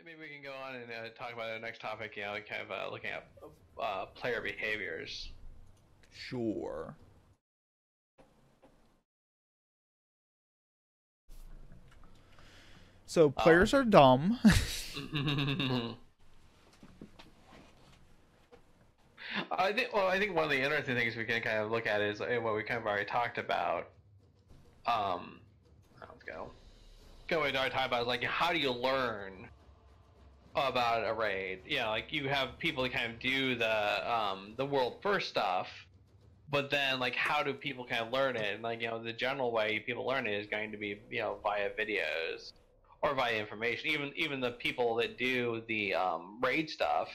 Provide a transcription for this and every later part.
maybe we can go on and talk about the next topic. Kind of looking at player behaviors. Sure. So players are dumb. I think one of the interesting things we can kind of look at is what we kind of already talked about. Let's go. Go into our time about like how do you learn about a raid? Like you have people that kind of do the world first stuff, but then like how do people kind of learn it? And like the general way people learn it is going to be via videos or via information. Even the people that do the raid stuff.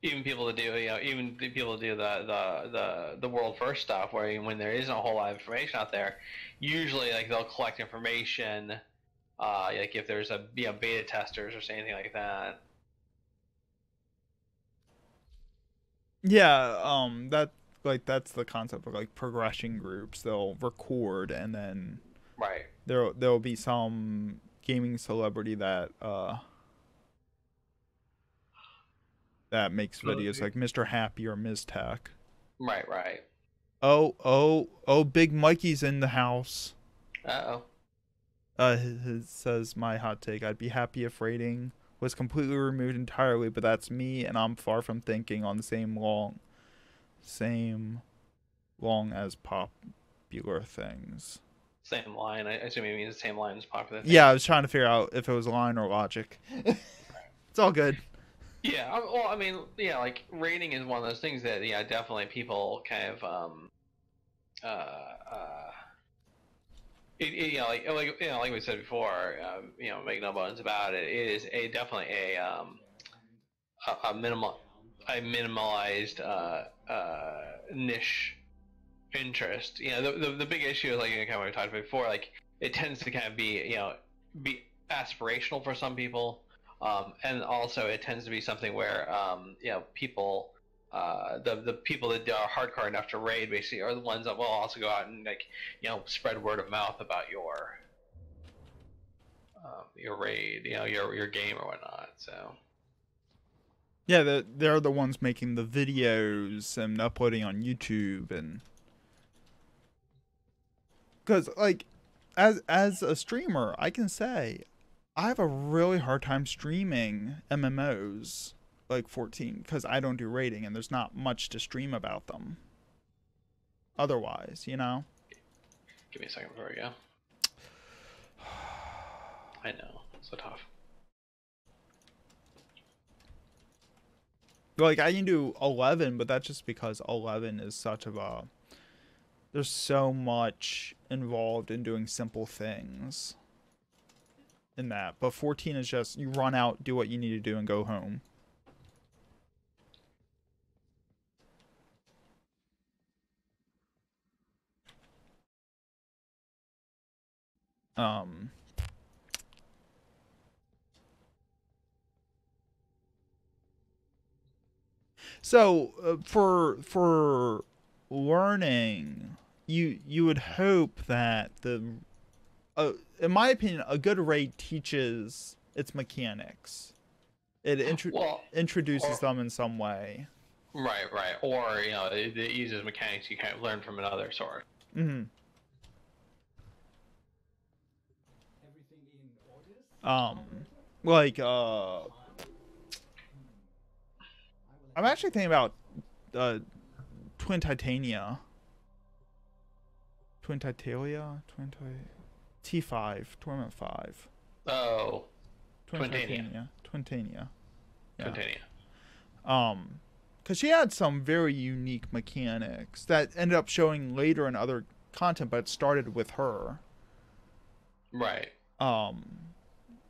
Even people that do even the people that do the world first stuff, where when there isn't a whole lot of information out there, usually like they'll collect information, like if there's a beta testers or anything like that. Yeah, that's the concept of like progression groups. They'll record and then Right. There'll be some gaming celebrity that makes videos like Mr. Happy or Ms. Tech. Right. Oh, Big Mikey's in the house. Uh-oh. It says my hot take. I'd be happy if rating was completely removed entirely, but that's me, and I'm far from thinking on the same long as popular things. Same line. I assume you mean the same line as popular things. Yeah, I was trying to figure out if it was line or logic. It's all good. Yeah, well, I mean, like rating is one of those things that definitely people kind of like we said before, make no bones about it. It is definitely a minimalized niche interest. The big issue is like kind of what we talked about before. Like it tends to kind of be be aspirational for some people, and also it tends to be something where people. The people that are hardcore enough to raid basically are the ones that will also go out and like spread word of mouth about your raid, your game or whatnot. So yeah, they're the ones making the videos and uploading on YouTube, and because like as a streamer, I can say I have a really hard time streaming MMOs like 14 because I don't do rating and there's not much to stream about them otherwise, Give me a second before we go. I know, so tough. Like I can do 11, but that's just because 11 is such of a there's so much involved in doing simple things in that, but 14 is just you run out, do what you need to do, and go home. So for learning, you would hope that in my opinion, a good raid teaches its mechanics. It introduces them in some way. Right. Or it uses mechanics you kind of learn from another source. Mm-hmm. Like I'm actually thinking about Twin Titania. T5, Torment 5. Oh. Twintania. Yeah. Twintania. Because she had some very unique mechanics that ended up showing later in other content, but it started with her. Right.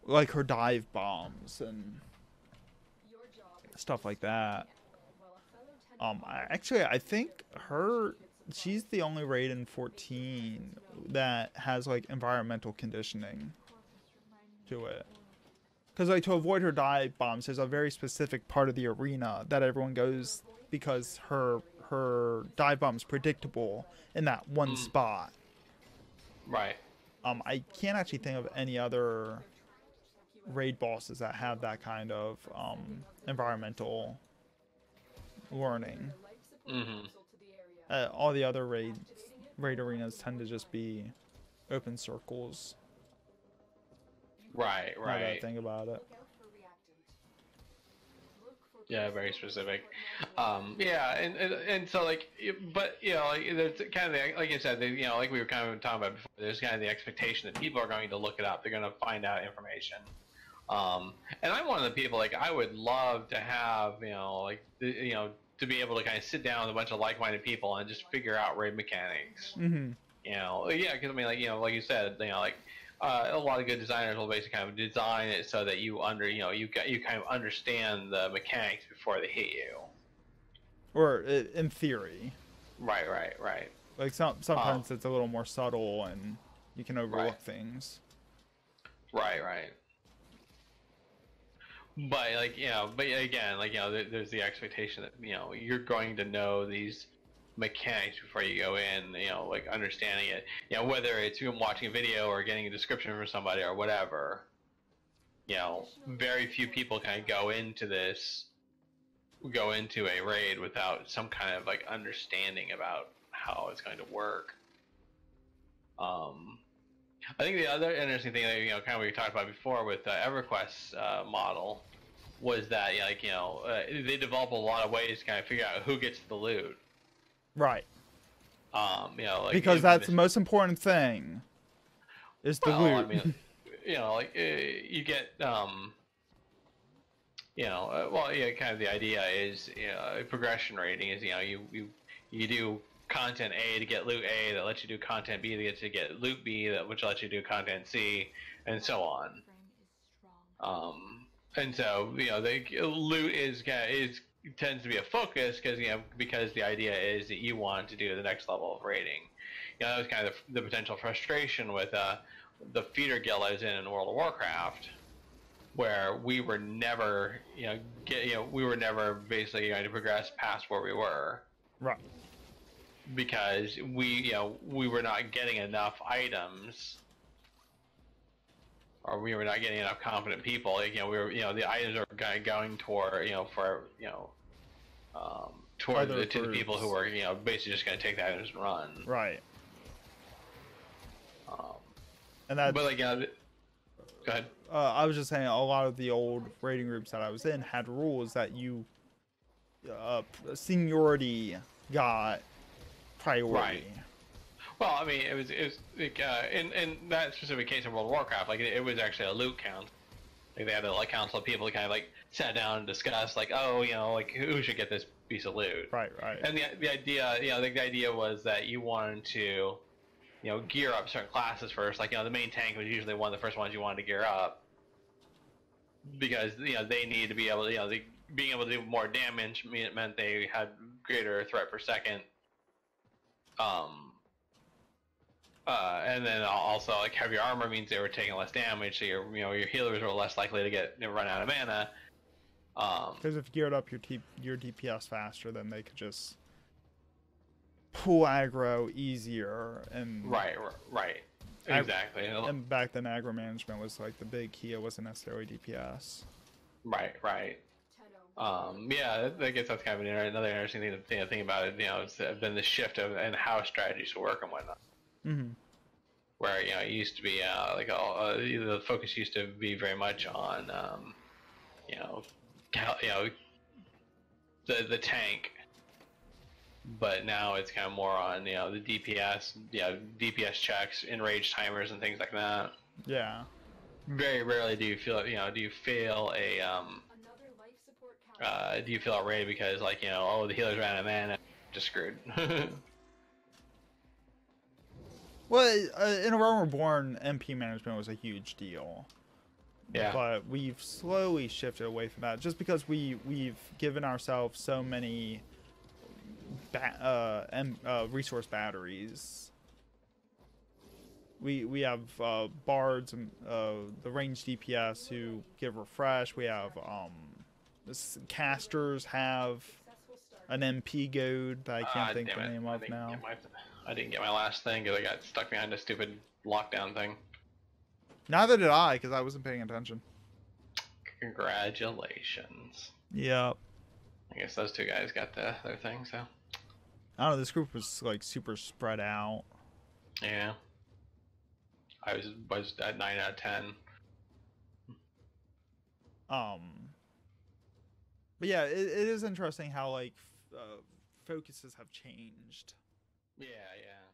Like her dive bombs and stuff like that. I think she's the only raid in 14 that has like environmental conditioning to it. Because like to avoid her dive bombs, there's a very specific part of the arena that everyone goes because her dive bomb's predictable in that one spot. Right. I can't actually think of any other raid bosses that have that kind of environmental learning. Mm-hmm. All the other raid arenas tend to just be open circles. Right, Now that I right. think about it. Yeah, very specific. Yeah, and so like, but you know, like there's kind of the, like you said, you know, like we were kind of talking about before. There's kind of the expectation that people are going to look it up. They're going to find out information. And I'm one of the people, like, I would love to have, you know, like, you know, to be able to kind of sit down with a bunch of like-minded people and just figure out raid mechanics. Mm-hmm. You know, yeah, because I mean, like, you know, like you said, you know, like, a lot of good designers will basically kind of design it so that you you kind of understand the mechanics before they hit you. Or in theory. Right, right, right. Like sometimes it's a little more subtle and you can overlook things. Right, right. But like, you know, but again, like, you know, there's the expectation that, you know, you're going to know these mechanics before you go in, you know, like understanding it, you know, whether it's you watching a video or getting a description from somebody or whatever. You know, very few people kind of go into a raid without some kind of like understanding about how it's going to work. I think the other interesting thing that, you know, kind of we talked about before with EverQuest's model was that, like, you know, they develop a lot of ways to kind of figure out who gets the loot. Right. You know, like, because that's the most important thing. Is the loot. I mean, you know, like you get, you know, well, yeah, kind of the idea is, you know, progression rating is, you know, you do content A to get loot A that lets you do content B to get loot B which lets you do content C, and so on. And so, you know, the loot tends to be a focus because the idea is that you want to do the next level of raiding. You know, that was kind of the potential frustration with the feeder guild I was in World of Warcraft, where we were never, we were never basically going to progress past where we were. Right. Because we were not getting enough items, or we were not getting enough competent people. Like, we were, the items are going toward, toward the people who were, basically just going to take the items and run. Right. And that. But go ahead. I was just saying, a lot of the old raiding groups that I was in had rules that seniority got priority. Right. Well, I mean, it was like, in that specific case of World of Warcraft, like it was actually a loot count. Like they had a council of people that kind of like sat down and discussed, like, oh, like who should get this piece of loot. Right. Right. And the idea, the idea was that you wanted to, gear up certain classes first. Like, the main tank was usually one of the first ones you wanted to gear up, because they needed to be able to, being able to do more damage meant they had greater threat per second. And then also, like, heavier armor means they were taking less damage, so your healers were less likely to run out of mana. Because if you geared up your DPS faster, then they could just pull aggro easier and right, exactly. And back then, aggro management was like the big key. It wasn't necessarily DPS. Right. Yeah, I guess that's kind of another interesting thing to think about it. It's been the shift and how strategies work and whatnot. Mm-hmm. Where it used to be the focus used to be very much on the tank, but now it's kind of more on the DPS, DPS checks, enrage timers, and things like that. Yeah. Very rarely do you feel a raid because the healers ran out of mana, just screwed. Well, in A Realm Reborn, MP management was a huge deal. Yeah. But we've slowly shifted away from that, just because we've given ourselves so many resource batteries. We have bards and the ranged DPS who give refresh. We have casters have an MP goad that I can't think the name of now. I didn't get my last thing because I got stuck behind a stupid lockdown thing. Neither did I, because I wasn't paying attention. Congratulations. Yep. I guess those two guys got their thing, so. I don't know, this group was like super spread out. Yeah. I was at 9 out of 10. But yeah, it is interesting how like focuses have changed. Yeah, yeah.